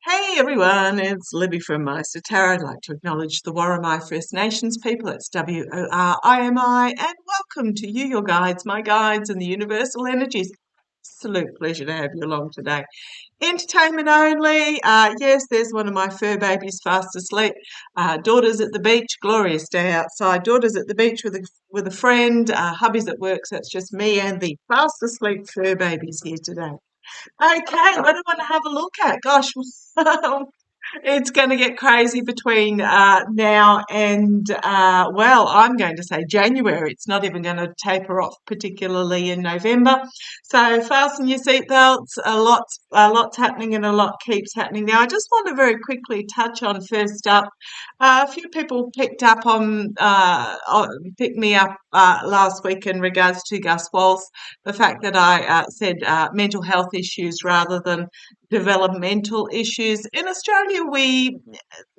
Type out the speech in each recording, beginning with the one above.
Hey everyone, it's Libby from maighstirtarot. I'd like to acknowledge the Worimi First Nations people. It's Worimi, and welcome to you, your guides, my guides, and the universal energies. Absolute pleasure to have you along today. Entertainment only. Yes, there's one of my fur babies fast asleep. Daughter's at the beach. Glorious day outside. Daughter's at the beach with a friend. Hubby's at work, so it's just me and the fast asleep fur babies here today. Okay, what do I want to have a look at? Gosh, it's going to get crazy between now and, well, I'm going to say January. It's not even going to taper off, particularly in November. So fasten your seatbelts. A lot's happening and a lot keeps happening. Now, I just want to very quickly touch on first up. A few people picked me up last week in regards to Gus Walsh, the fact that I said mental health issues rather than developmental issues. In Australia,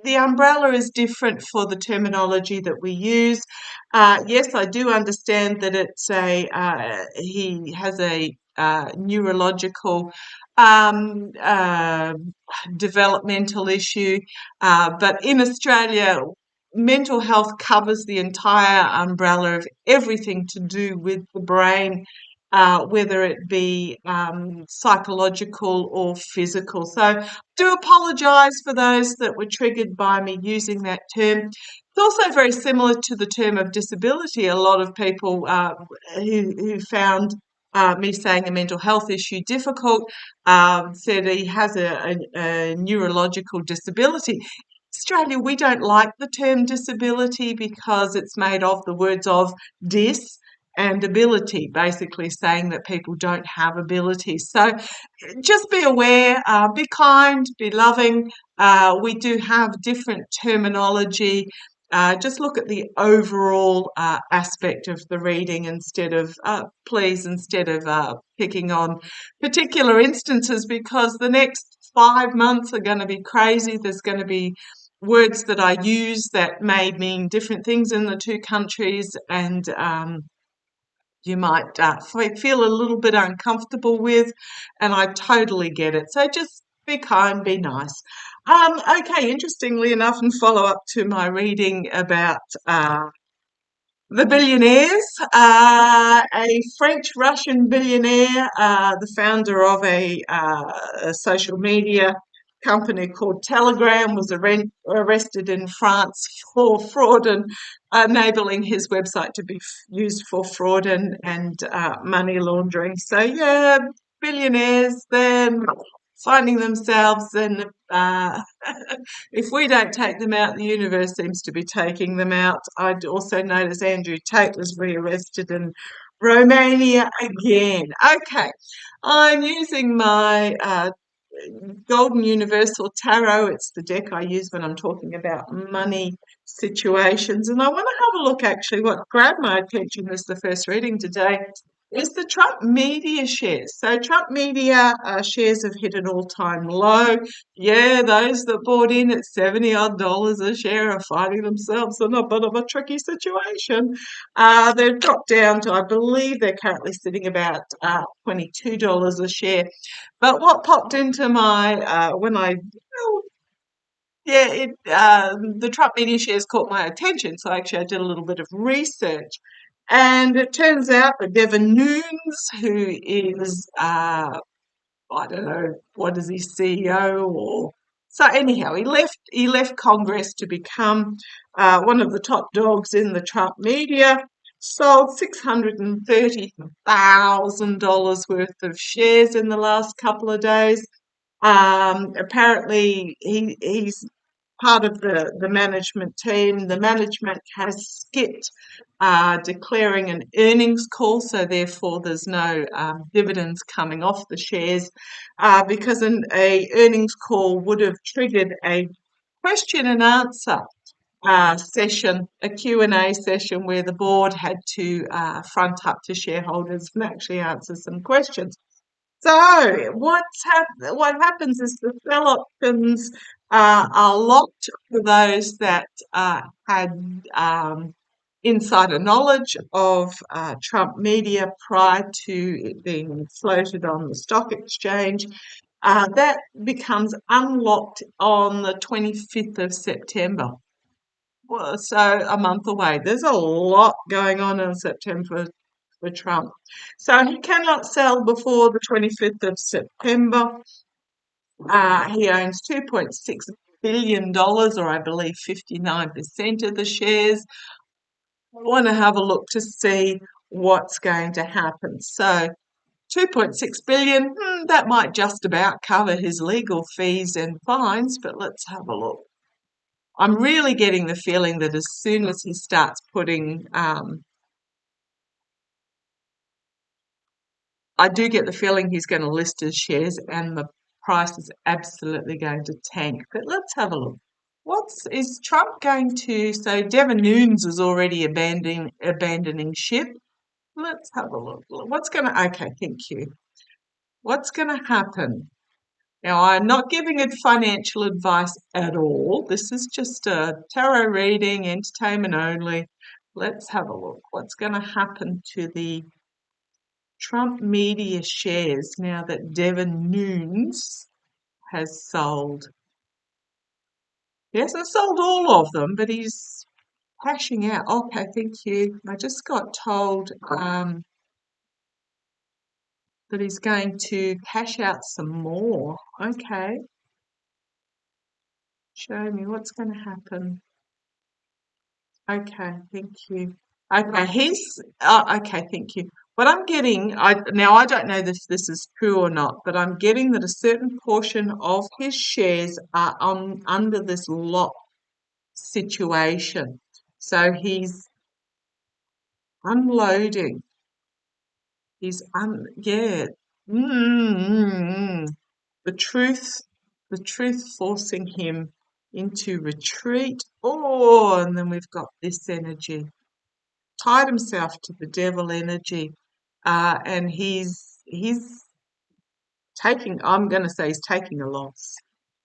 the umbrella is different for the terminology that we use. Yes, I do understand that he has a neurological um, uh, developmental issue, but in Australia, mental health covers the entire umbrella of everything to do with the brain, whether it be psychological or physical. So do apologise for those that were triggered by me using that term. It's also very similar to the term of disability. A lot of people who found me saying a mental health issue difficult said he has a neurological disability. Australia, we don't like the term disability because it's made of the words of dis and ability, basically saying that people don't have abilities. So just be aware, be kind, be loving. We do have different terminology. Just look at the overall aspect of the reading instead of picking on particular instances, because the next 5 months are going to be crazy. There's going to be words that I use that may mean different things in the two countries, and you might feel a little bit uncomfortable with, and I totally get it. So just be kind, be nice. Okay, interestingly enough, and follow up to my reading about the billionaires, a French-Russian billionaire, the founder of a social media company called Telegram, was arrested in France for fraud and enabling his website to be used for fraud and money laundering. So yeah, billionaires then finding themselves in if we don't take them out, the universe seems to be taking them out. I also notice Andrew Tate was rearrested in Romania again. Okay, I'm using my Golden Universal Tarot. It's the deck I use when I'm talking about money situations. And I want to have a look, actually, what grabbed my attention as the first reading today is the Trump media shares. So Trump media shares have hit an all-time low. Yeah, those that bought in at 70 odd dollars a share are finding themselves in a bit of a tricky situation. They've dropped down to, I believe they're currently sitting about $22 a share. But what popped into my the Trump media shares caught my attention, so actually I did a little bit of research. And it turns out that Devin Nunes, who is, I don't know, what is he, CEO or so anyhow, he left Congress to become one of the top dogs in the Trump media. Sold $630,000 worth of shares in the last couple of days. Apparently, he's part of the management team. The management has skipped declaring an earnings call, so therefore there's no dividends coming off the shares, because a earnings call would have triggered a question and answer session, a Q&A session where the board had to front up to shareholders and actually answer some questions. So what happens is the sell options are locked for those that had insider knowledge of Trump media prior to it being floated on the stock exchange. That becomes unlocked on the 25th of September. Well, so a month away. There's a lot going on in September for Trump. So he cannot sell before the 25th of September. He owns $2.6 billion, or I believe 59% of the shares. I want to have a look to see what's going to happen. So 2.6 billion, that might just about cover his legal fees and fines, but let's have a look. I'm really getting the feeling that as soon as he starts putting, I do get the feeling he's going to list his shares and the price is absolutely going to tank. But let's have a look. Is Trump going to, so Devin Nunes is already abandoning ship. Let's have a look. Okay, thank you. What's going to happen? Now, I'm not giving it financial advice at all. This is just a tarot reading, entertainment only. Let's have a look. What's going to happen to the Trump media shares now that Devin Nunes has sold? He hasn't sold all of them, but he's cashing out. Okay, thank you. I just got told that he's going to cash out some more. Okay. Show me what's going to happen. Okay, thank you. Okay, thank you. What I'm getting, I don't know if this is true or not, but I'm getting that a certain portion of his shares are under this lot situation. So he's unloading. Yeah. Mm. The truth forcing him into retreat. Oh, and then we've got this energy. Tied himself to the devil energy, and he's taking. I'm going to say he's taking a loss.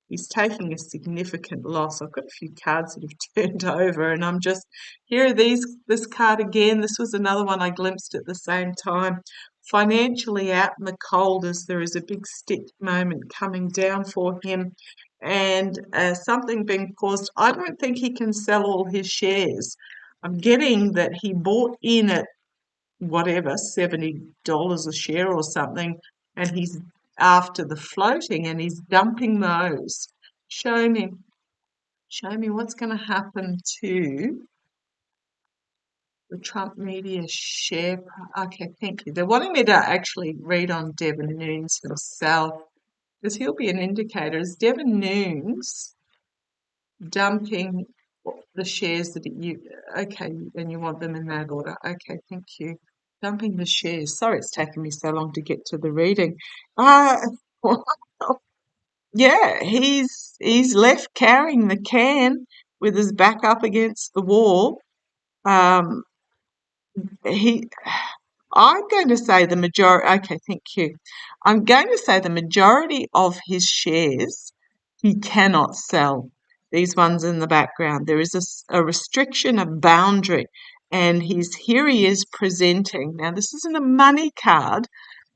He's taking a significant loss. I've got a few cards that have turned over, and I'm just here are this card again. This was another one I glimpsed at the same time. Financially out in the cold as there is a big stick moment coming down for him, and something being paused. I don't think he can sell all his shares. I'm getting that he bought in at whatever, $70 a share or something, and he's after the floating and he's dumping those. Show me what's going to happen to the Trump media share. Okay, thank you. They're wanting me to actually read on Devin Nunes himself because he'll be an indicator. Is Devin Nunes dumping the shares that okay, and you want them in that order? Okay, thank you. Dumping the shares. Sorry, it's taken me so long to get to the reading. Well, yeah, he's left carrying the can with his back up against the wall. Um, he, I'm going to say the majority. Okay, thank you. I'm going to say the majority of his shares he cannot sell. These ones in the background. There is a restriction, a boundary, and here he is presenting. Now, this isn't a money card.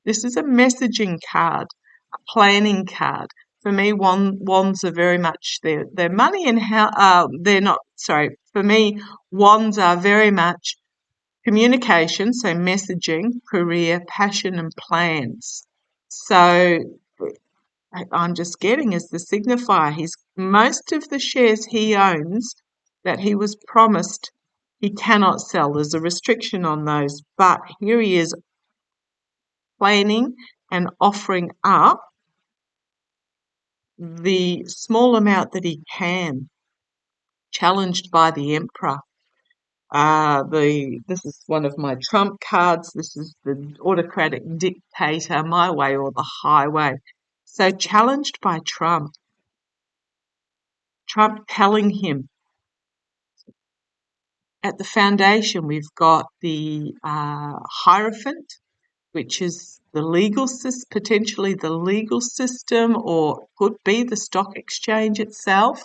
This is a messaging card, a planning card. For me, wands are very much their money and how they're not. Sorry, for me, wands are very much communication, so messaging, career, passion, and plans. So I'm just getting as the signifier. Most of the shares he owns that he was promised he cannot sell. There's a restriction on those, but here he is planning and offering up the small amount that he can, challenged by the Emperor. This is one of my trump cards. This is the autocratic dictator, my way or the highway. So challenged by Trump telling him. At the foundation, we've got the Hierophant, which is potentially the legal system, or could be the stock exchange itself,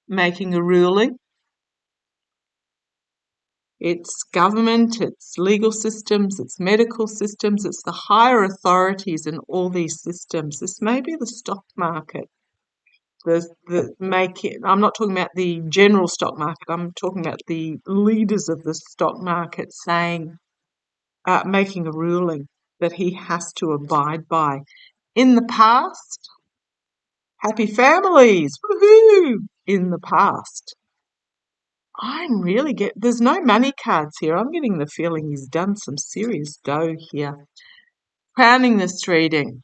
making a ruling. It's government, it's legal systems, it's medical systems, it's the higher authorities in all these systems. This may be the stock market. I'm not talking about the general stock market. I'm talking about the leaders of the stock market saying, making a ruling that he has to abide by. In the past, happy families, woohoo! In the past, there's no money cards here. I'm getting the feeling he's done some serious dough here. Crowning this reading,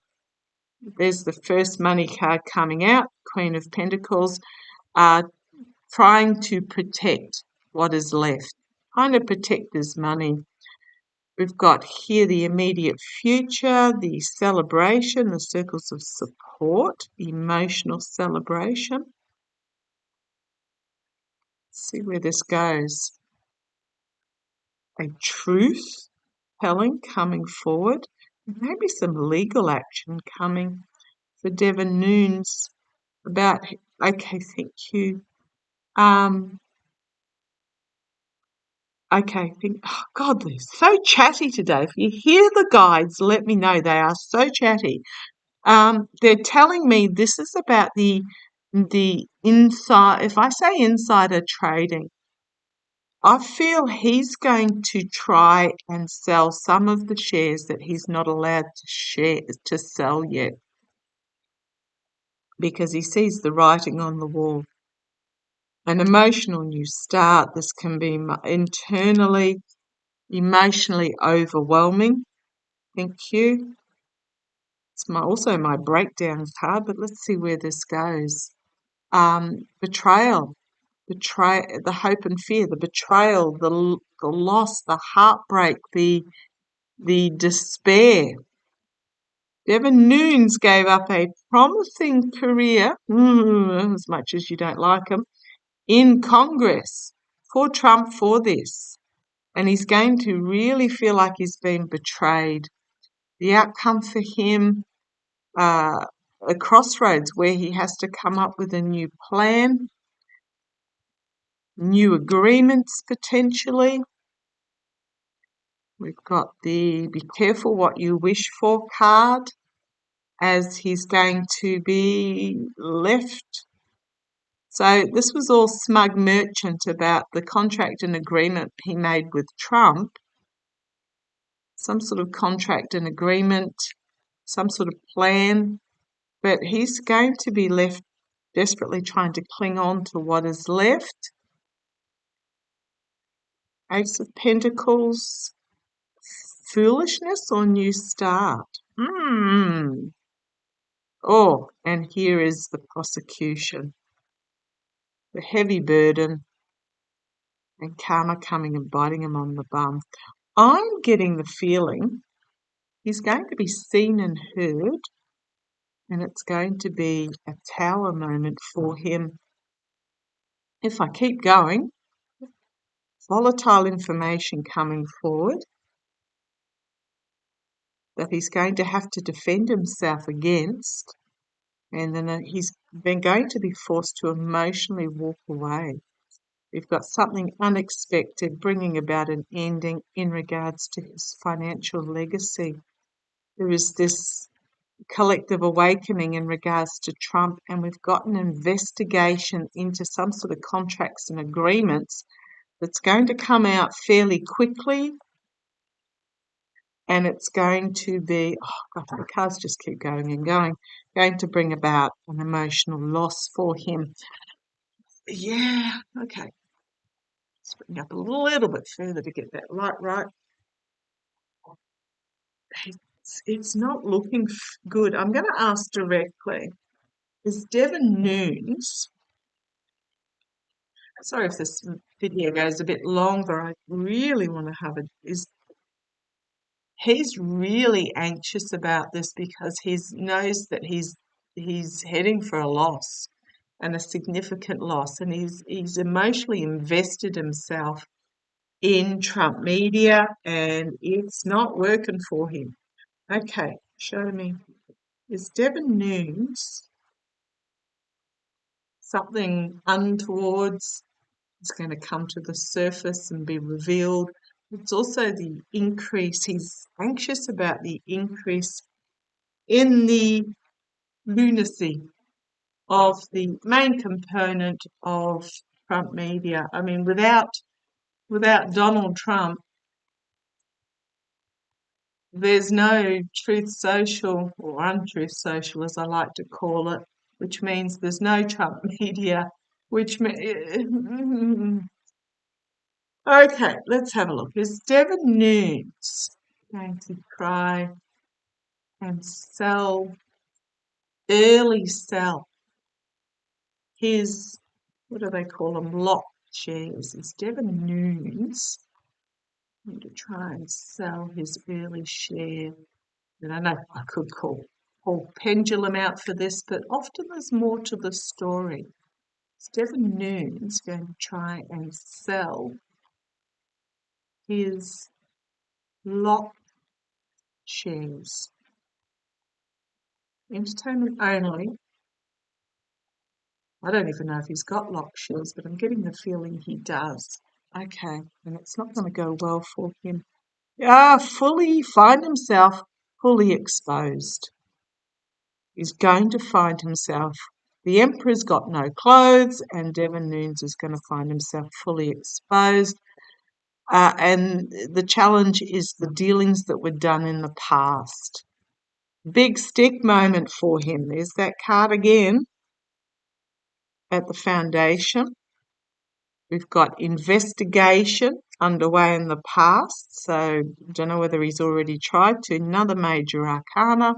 there's the first money card coming out, Queen of Pentacles, trying to protect what is left, trying to protect his money. We've got here the immediate future, the celebration, the circles of support, emotional celebration. Let's see where this goes. A truth telling coming forward, maybe some legal action coming for Devon Nunes about, okay, thank you. Okay, oh God, they're so chatty today. If you hear the guides, let me know. They are so chatty. They're telling me this is about the inside. If I say insider trading, I feel he's going to try and sell some of the shares that he's not allowed to sell yet, because he sees the writing on the wall. An emotional new start. This can be internally, emotionally overwhelming. Thank you. It's also my breakdown card, but let's see where this goes. Betrayal, the hope and fear, the betrayal, the loss, the heartbreak, the despair. Devon Nunes gave up a promising career, as much as you don't like him, in Congress for Trump for this. And he's going to really feel like he's been betrayed. The outcome for him, a crossroads where he has to come up with a new plan, new agreements potentially. We've got the be careful what you wish for card, as he's going to be left. So this was all smug merchant about the contract and agreement he made with Trump. Some sort of contract and agreement, some sort of plan. But he's going to be left desperately trying to cling on to what is left. Ace of Pentacles, foolishness or new start? Oh, and here is the prosecution. The heavy burden and karma coming and biting him on the bum. I'm getting the feeling he's going to be seen and heard, and it's going to be a tower moment for him. If I keep going, volatile information coming forward that he's going to have to defend himself against, and then he's then going to be forced to emotionally walk away. We've got something unexpected bringing about an ending in regards to his financial legacy. There is this collective awakening in regards to Trump, and we've got an investigation into some sort of contracts and agreements that's going to come out fairly quickly, and it's going to be, oh God, the cards just keep going and going to bring about an emotional loss for him. Yeah, okay. Let's bring up a little bit further to get that right. It's not looking good. I'm going to ask directly. Is Devon Nunes, sorry if this video goes a bit long, but I really want to have he's really anxious about this because he knows that he's heading for a loss, and a significant loss, and he's emotionally invested himself in Trump media, and it's not working for him. Okay, show me. Is Devon Nunes something untowards is going to come to the surface and be revealed. It's also the increase. He's anxious about the increase in the lunacy of the main component of Trump media. I mean, without Donald Trump, there's no truth social, or untruth social as I like to call it, which means there's no Trump media, which okay, let's have a look. Is Devin Nunes going to try and early sell his, what do they call them, lock shares? Is Devin Nunes going to try and sell his early share? And I know I could call pendulum out for this, but often there's more to the story. Is Devin Nunes going to try and sell his lock shares? Entertainment only. I don't even know if he's got lock shares, but I'm getting the feeling he does. Okay, and it's not going to go well for him. Find himself fully exposed. He's going to find himself. The Emperor's got no clothes, and Devin Nunes is going to find himself fully exposed. And the challenge is the dealings that were done in the past. Big stick moment for him. There's that card again at the foundation. We've got investigation underway in the past, so I don't know whether he's already tried to. Another major arcana.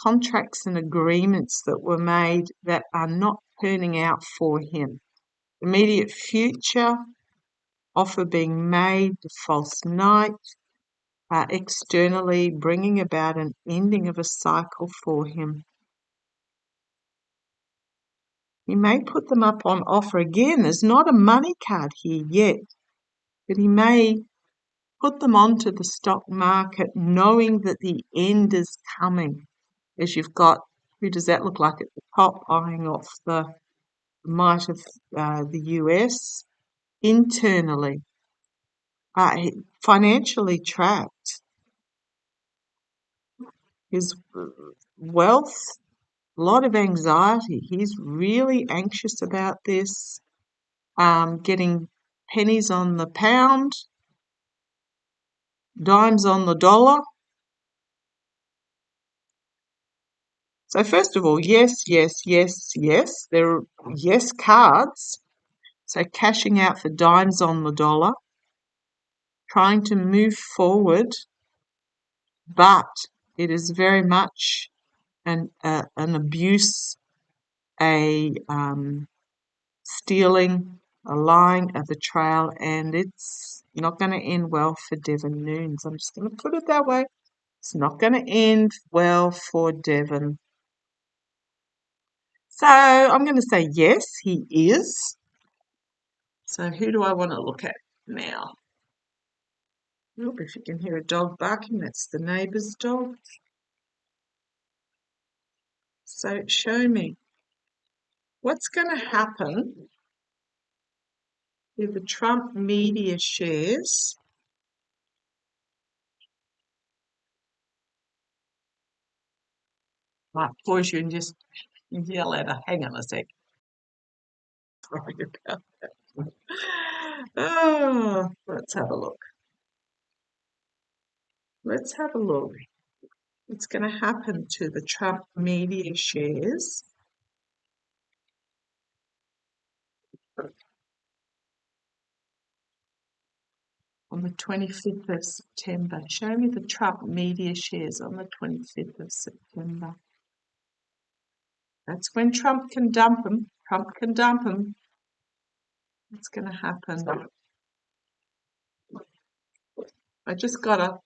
Contracts and agreements that were made that are not turning out for him. Immediate future, offer being made, the false knight, externally bringing about an ending of a cycle for him. He may put them up on offer again. There's not a money card here yet, but he may put them onto the stock market knowing that the end is coming. As you've got, who does that look like at the top, eyeing off the might of the US? Internally, financially trapped. His wealth, a lot of anxiety. He's really anxious about this, getting pennies on the pound, dimes on the dollar. So first of all, yes, yes, yes, yes. There are yes cards. So cashing out for dimes on the dollar, trying to move forward, but it is very much an abuse, a stealing, a lying, a betrayal, and it's not going to end well for Devin Nunes. I'm just going to put it that way. It's not going to end well for Devin. So I'm going to say yes, he is. So who do I want to look at now? Look, if you can hear a dog barking, that's the neighbour's dog. So show me what's going to happen with the Trump media shares. Might pause you and just yell at her. Hang on a sec. Sorry about that. Oh, let's have a look. Let's have a look. What's going to happen to the Trump media shares? On the 25th of September. Show me the Trump media shares on the 25th of September. That's when Trump can dump them. Trump can dump them. What's going to happen? I just got a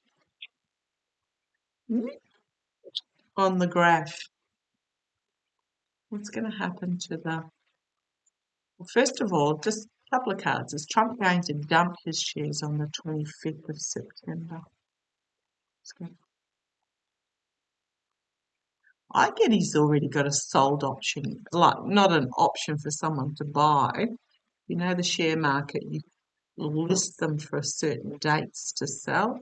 on the graph. What's going to happen to the... Well, first of all, just a couple of cards. Is Trump going to dump his shares on the 25th of September? I get he's already got a sold option, like not an option for someone to buy, You know, the share market, you list them for certain dates to sell.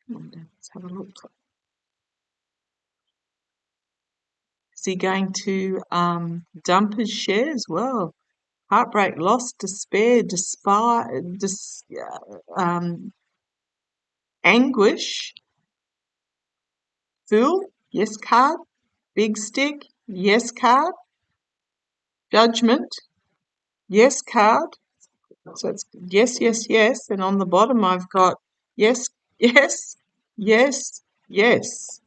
Come on, Dan, let's have a look. Is he going to dump his shares? Well, heartbreak, loss, despair, anguish, fool, yes card, big stick, yes card, judgment, yes card. So it's yes, yes, yes. And on the bottom, I've got yes, yes, yes, yes.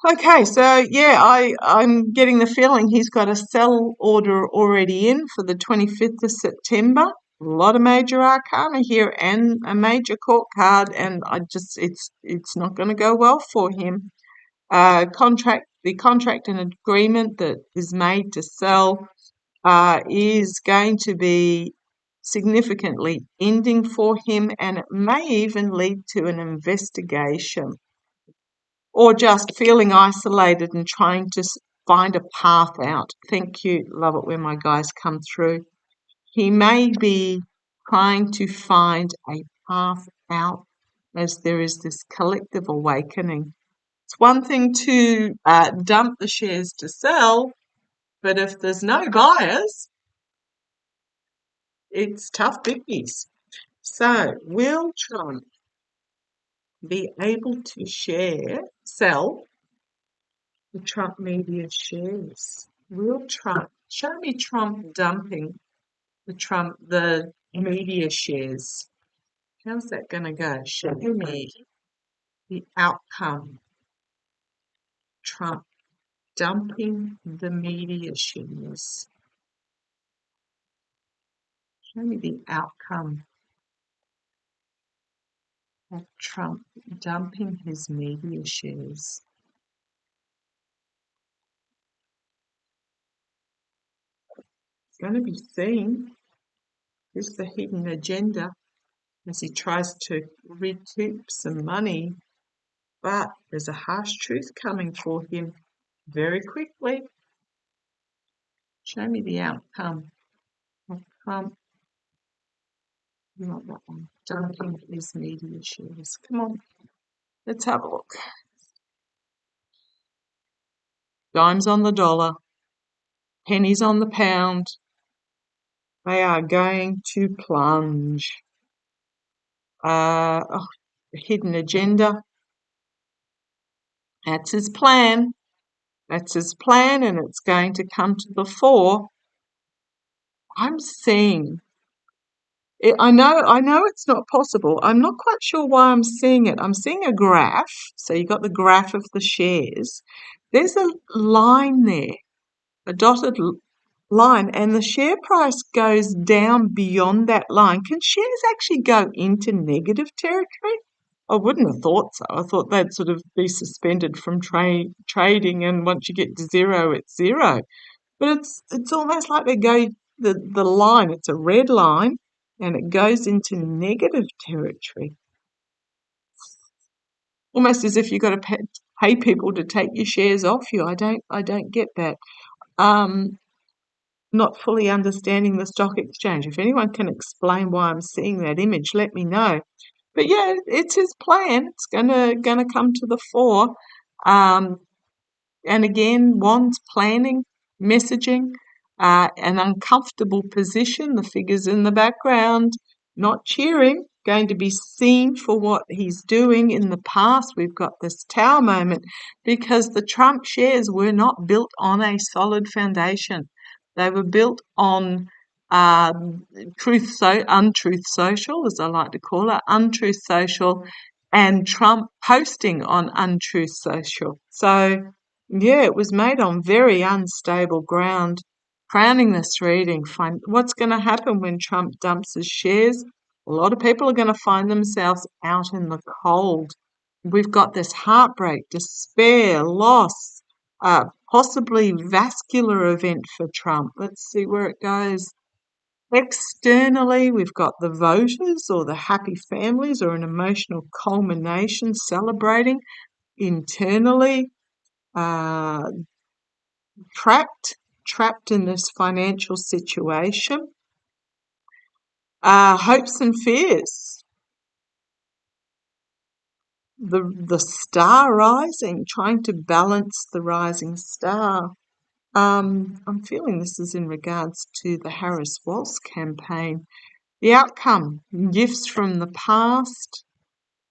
Okay, so yeah, I'm getting the feeling he's got a sell order already in for the 25th of September. A lot of major arcana here and a major court card, and it's not going to go well for him. The contract and agreement that is made to sell is going to be significantly ending for him, and it may even lead to an investigation or just feeling isolated and trying to find a path out. Thank you. Love it when my guys come through. He may be trying to find a path out as there is this collective awakening. It's one thing to dump the shares to sell, but if there's no buyers, it's tough biggies. So will Trump be able to sell the Trump media shares? Will Trump, show me Trump dumping the media shares. How's that going to go? Show me the outcome. Trump dumping the media shares. Show me the outcome of Trump dumping his media shares. It's going to be seen. Here's the hidden agenda as he tries to recoup some money, but there's a harsh truth coming for him very quickly. Show me the outcome of Trump. Not that one. Dumping his media shares. Come on, let's have a look. Dimes on the dollar, pennies on the pound. They are going to plunge. The hidden agenda. That's his plan. That's his plan, and it's going to come to the fore. I'm seeing it. I know it's not possible. I'm not quite sure why I'm seeing it. I'm seeing a graph. So you got the graph of the shares. There's a line there, a dotted line, and the share price goes down beyond that line. Can shares actually go into negative territory? I wouldn't have thought so. I thought they'd sort of be suspended from trading, and once you get to zero, it's zero. But it's almost like they go the line. It's a red line, and it goes into negative territory. Almost as if you've got to pay people to take your shares off you. I don't get that. Not fully understanding the stock exchange. If anyone can explain why I'm seeing that image, let me know. But yeah, it's his plan. It's gonna come to the fore. And again, Wands planning, messaging, an uncomfortable position. The figures in the background not cheering, going to be seen for what he's doing. In the past, we've got this tower moment because the Trump shares were not built on a solid foundation. They were built on untruth social, as I like to call it, untruth social, and Trump posting on untruth social. So yeah, it was made on very unstable ground. Crowning this reading, find what's going to happen when Trump dumps his shares. A lot of people are going to find themselves out in the cold. We've got this heartbreak, despair, loss, possibly vascular event for Trump. Let's see where it goes. Externally, we've got the voters or the happy families or an emotional culmination celebrating. Internally, trapped trapped in this financial situation. Hopes and fears. The star rising, trying to balance the rising star. I'm feeling this is in regards to the Harris-Walsh campaign. The outcome, gifts from the past,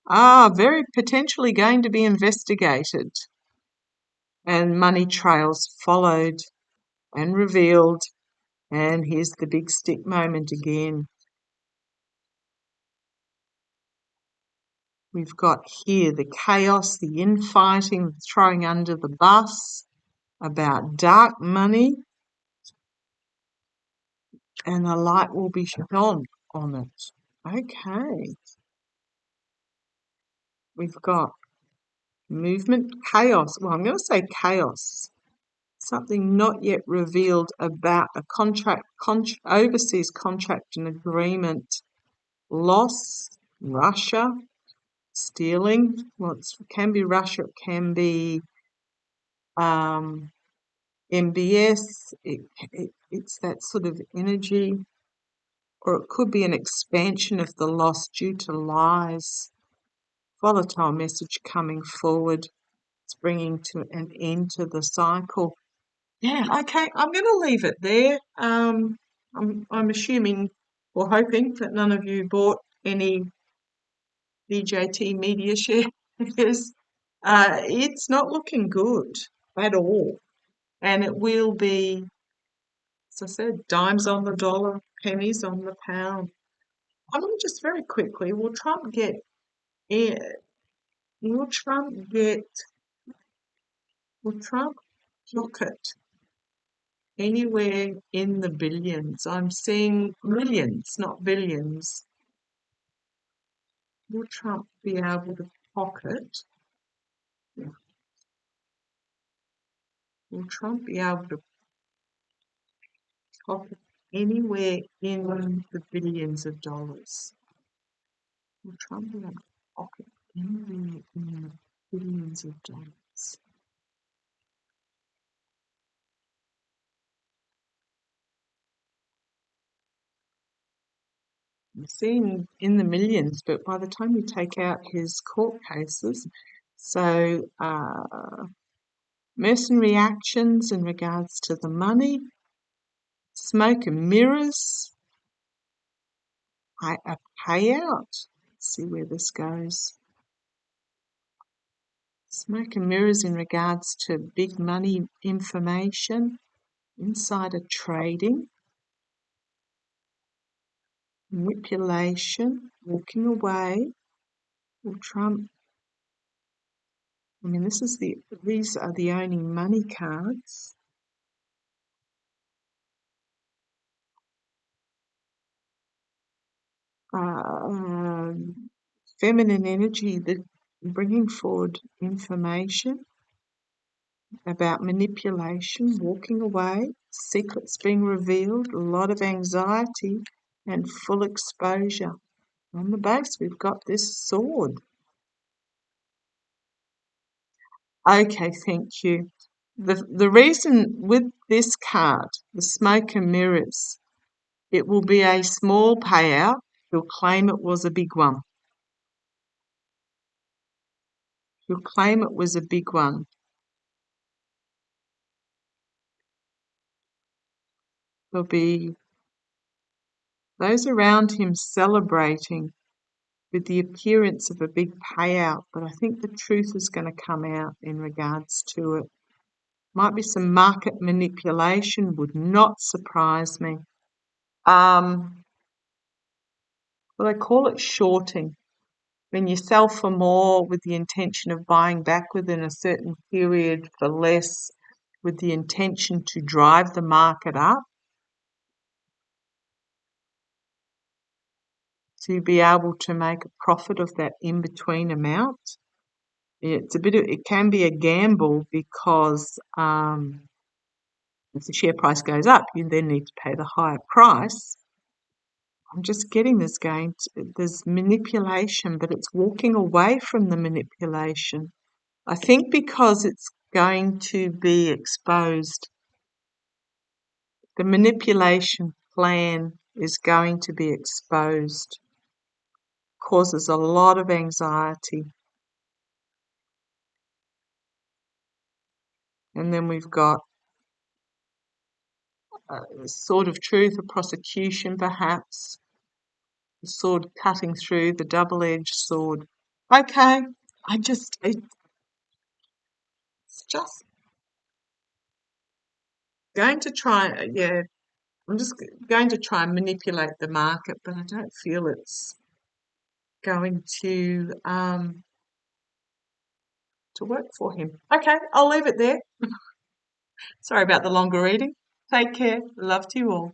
are very potentially going to be investigated, and money trails followed and revealed. And here's the big stick moment again. We've got here the chaos, the infighting, the throwing under the bus, about dark money, and a light will be shone on it. Okay. We've got movement, chaos. Well, I'm going to say chaos. Something not yet revealed about a contract, overseas contract and agreement. Loss, Russia, stealing. Well, it can be Russia, it can be MBS. It's that sort of energy. Or it could be an expansion of the loss due to lies. Volatile message coming forward. It's bringing to an end to the cycle. Yeah, okay, I'm going to leave it there. I'm assuming or hoping that none of you bought any DJT media shares. It's not looking good at all. And it will be, as I said, dimes on the dollar, pennies on the pound. I mean, just very quickly, will Trump get pocket anywhere in the billions? I'm seeing millions, not billions. Will Trump be able to pocket? Will Trump be able to pocket anywhere in the billions of dollars? Will Trump be able to pocket anywhere in the billions of dollars? I'm seeing in the millions, but by the time you take out his court cases, so mercenary actions in regards to the money, smoke and mirrors, a payout. Let's see where this goes. Smoke and mirrors in regards to big money information, insider trading, manipulation, walking away. Will Trump? I mean, these are the only money cards. Feminine energy, that bringing forward information about manipulation, walking away, secrets being revealed, a lot of anxiety and full exposure. On the base, we've got this sword. Okay, thank you. The reason with this card, the smoke and mirrors, it will be a small payout. He'll claim it was a big one. He'll claim it was a big one. There'll be those around him celebrating with the appearance of a big payout, but I think the truth is going to come out in regards to it. Might be some market manipulation, would not surprise me. Well, they call it shorting. When you sell for more with the intention of buying back within a certain period for less, with the intention to drive the market up, to be able to make a profit of that in-between amount. It can be a gamble because if the share price goes up, you then need to pay the higher price. I'm just getting this going. There's manipulation, but it's walking away from the manipulation. I think because it's going to be exposed The manipulation plan is going to be exposed. Causes a lot of anxiety. And then we've got a sword of truth, a prosecution perhaps, the sword cutting through, the double-edged sword. Okay, it's just going to try, yeah, I'm just going to try and manipulate the market, but I don't feel it's going to work for him. Okay, I'll leave it there. Sorry about the longer reading. Take care. Love to you all.